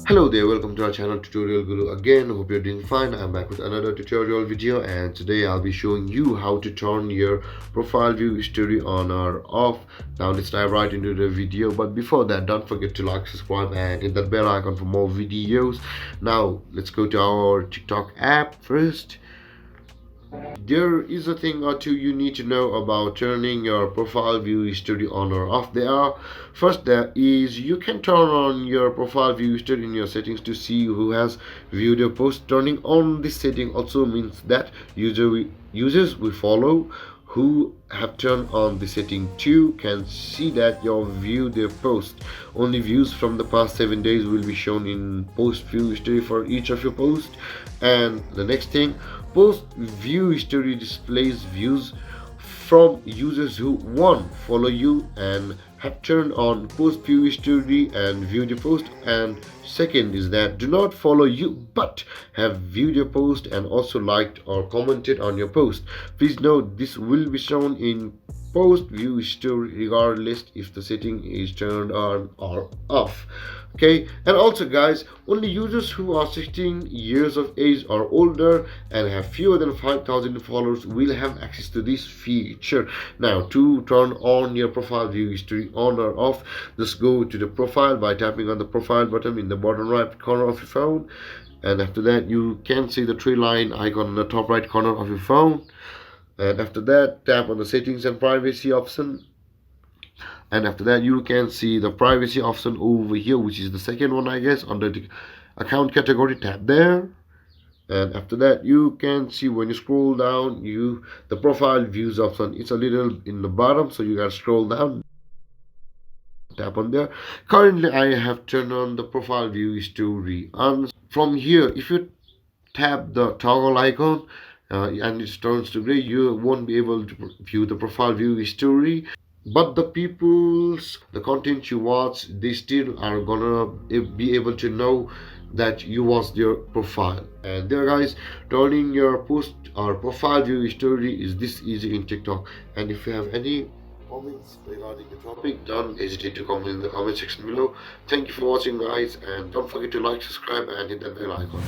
Hello there, welcome to our channel Tutorial Guru again. Hope you're doing fine. I'm back with another tutorial video, and today I'll be showing you how to turn your profile view history on or off. Now let's dive right into the video, but before that, don't forget to like, subscribe and hit that bell icon for more videos. Now let's go to our TikTok app first. There is a thing or two you need to know about turning your profile view history on or off. There is you can turn on your profile view history in your settings to see who has viewed your post. Turning on this setting also means that users we follow who have turned on the setting too can see that you viewed their post. Only views from the past 7 days will be shown in post view history for each of your posts. And the next thing, post view history displays views from users who one follow you and have turned on post view history and viewed your post, and second is that do not follow you but have viewed your post and also liked or commented on your post. Please note this will be shown in post view history regardless if the setting is turned on or off. Okay, and also guys, only users who are 16 years of age or older and have fewer than 5,000 followers will have access to this feature. Now to turn on your profile view history on or off, just go to the profile by tapping on the profile button in the bottom right corner of your phone, and after that you can see the three line icon in the top right corner of your phone. And after that, tap on the settings and privacy option, and after that you can see the privacy option over here, which is the second one I guess under the account category. Tap there, and after that you can see when you scroll down the profile views option. It's a little in the bottom, so you gotta scroll down, tap on there. Currently I have turned on the profile view history on. From here, if you tap the toggle icon and it turns to gray, you won't be able to view the profile view history, but the content you watch, they still are gonna be able to know that you watched your profile. And there guys, turning your post or profile view history is this easy in TikTok. And if you have any comments regarding the topic, don't hesitate to comment in the comment section below. Thank you for watching guys, and don't forget to like, subscribe and hit that bell icon.